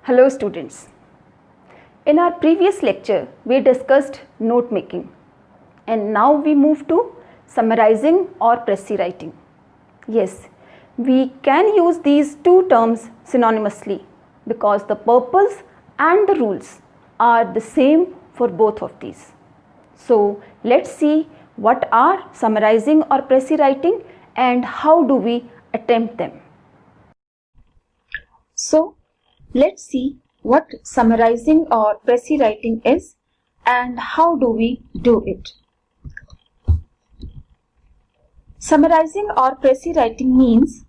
Hello students. In our previous lecture, we discussed note making and now we move to summarizing or précis writing. Yes, we can use these two terms synonymously because the purpose and the rules are the same for both of these. So let's see what are summarizing or précis writing and how do we attempt them. So let's see what summarizing or précis writing is and how do we do it. Summarizing or précis writing means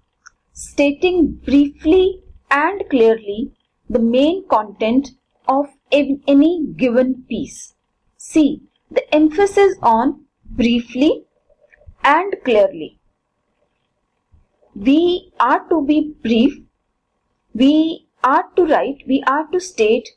stating briefly and clearly the main content of any given piece. See, the emphasis on briefly and clearly. We are to be brief. We are to write, we are to state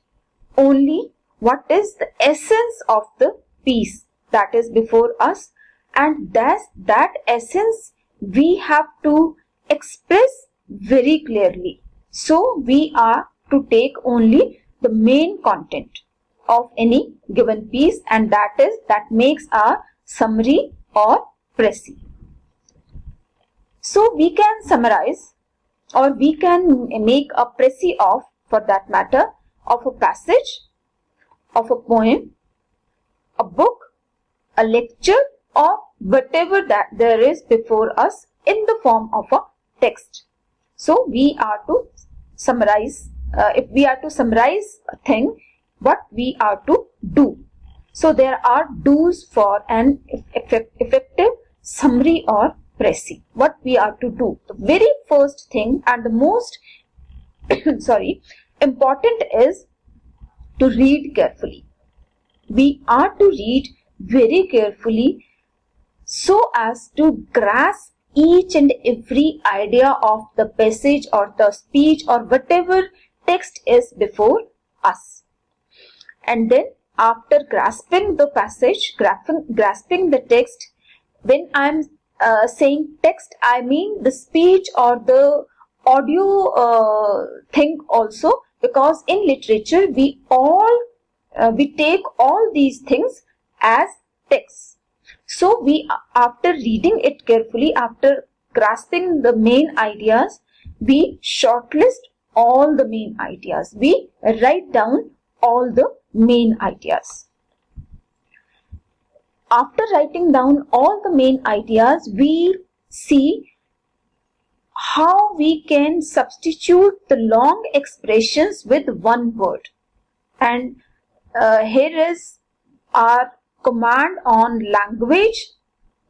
only what is the essence of the piece that is before us, and that essence we have to express very clearly. So we are to take only the main content of any given piece, and that makes our summary or précis. So we can summarize or we can make a précis of, for that matter, of a passage, of a poem, a book, a lecture, or whatever that there is before us in the form of a text. So we are to summarize, if we are to summarize a thing, what we are to do. So there are do's for an effective summary or précis. What we are to do. The very first thing and the most important is to read carefully. We are to read very carefully so as to grasp each and every idea of the passage or the speech or whatever text is before us. And then after grasping the passage, grasping the text, when I am saying text, I mean the speech or the audio thing also, because in literature we take all these things as text. So we, after reading it carefully, after grasping the main ideas, we shortlist all the main ideas. We write down all the main ideas. After writing down all the main ideas, we see how we can substitute the long expressions with one word. And here is our command on language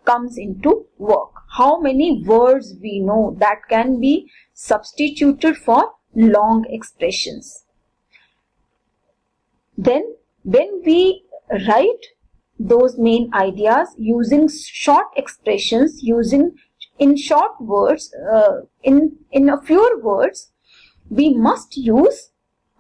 comes into work. How many words we know that can be substituted for long expressions. Then when we write those main ideas using short expressions, using in short words, in a fewer words, we must use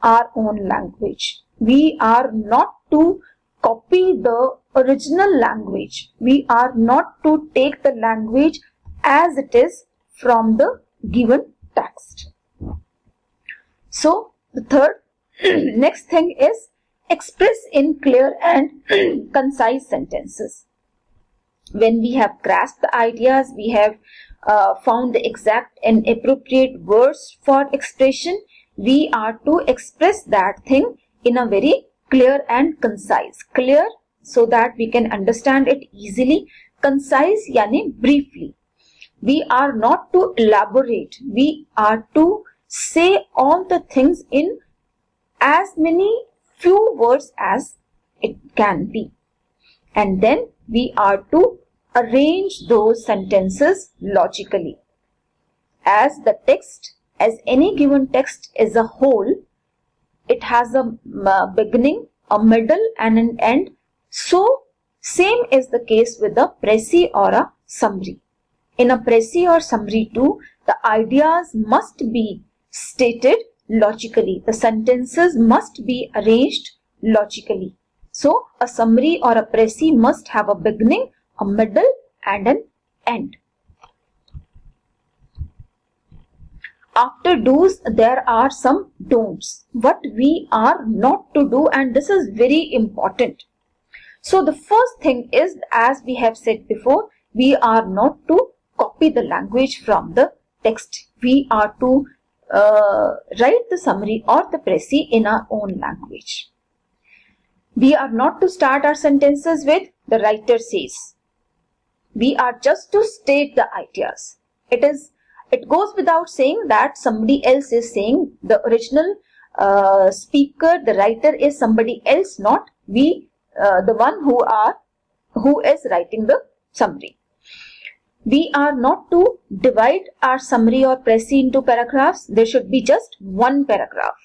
our own language. We are not to copy the original language. We are not to take the language as it is from the given text. So the third next thing is express in clear and concise sentences. When we have grasped the ideas, we have found the exact and appropriate words for expression, we are to express that thing in a very clear and concise. Clear so that we can understand it easily. Concise yani briefly. We are not to elaborate. We are to say all the things in as many few words as it can be. And then we are to arrange those sentences logically. As the text, as any given text is a whole, it has a beginning, a middle and an end. So same is the case with a précis or a summary. In a précis or summary too, the ideas must be stated logically. The sentences must be arranged logically. So a summary or a précis must have a beginning, a middle and an end. After do's, there are some don'ts. What we are not to do, and this is very important. So the first thing is, as we have said before, we are not to copy the language from the text. We are to write the summary or the précis in our own language. We are not to start our sentences with "the writer says." We are just to state the ideas. It goes without saying that somebody else is saying. The original speaker, the writer, is somebody else, not we, the one who is writing the summary. We are not to divide our summary or précis into paragraphs. There should be just one paragraph.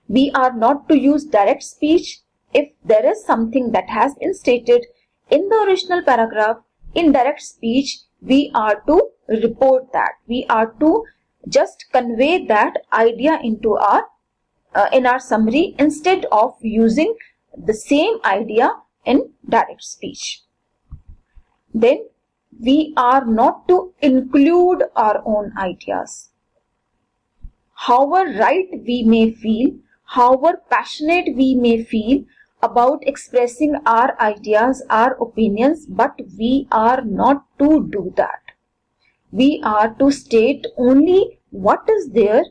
We are not to use direct speech. If there is something that has been stated in the original paragraph in direct speech, we are to report that. We are to just convey that idea into our in our summary instead of using the same idea in direct speech. Then we are not to include our own ideas. However right we may feel, however passionate we may feel about expressing our ideas, our opinions, but we are not to do that. We are to state only what is there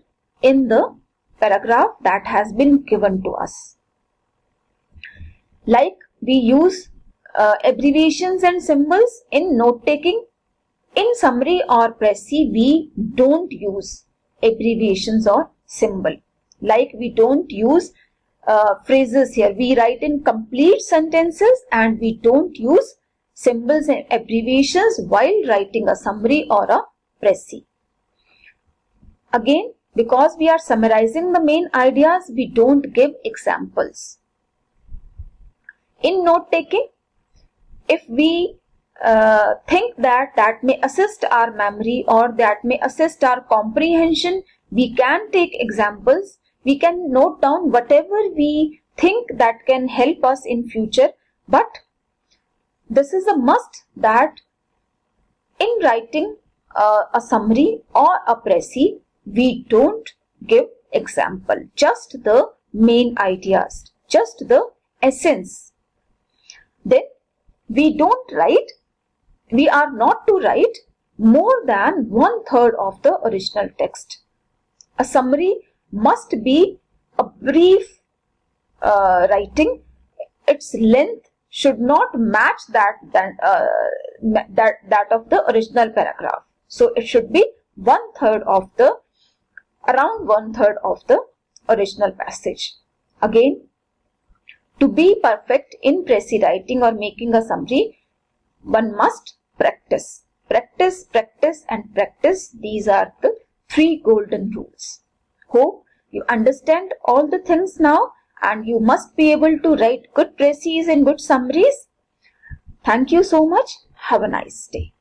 in the paragraph that has been given to us. Like we use abbreviations and symbols in note taking. In summary or précis, we don't use abbreviations or symbol. Like we don't use phrases here. We write in complete sentences and we don't use symbols and abbreviations while writing a summary or a précis. Again, because we are summarizing the main ideas, we don't give examples. In note taking, if we think that may assist our memory or that may assist our comprehension, we can take examples. We can note down whatever we think that can help us in future, but this is a must that in writing a summary or a précis, we don't give example, just the main ideas, just the essence. Then we are not to write more than 1/3 of the original text. A summary must be a brief writing. Its length should not match that of the original paragraph. So it should be around 1/3 of the original passage. Again, to be perfect in précis writing or making a summary, one must practice. Practice, practice and practice. These are the 3 golden rules. Hope you understand all the things now and you must be able to write good précis and good summaries. Thank you so much. Have a nice day.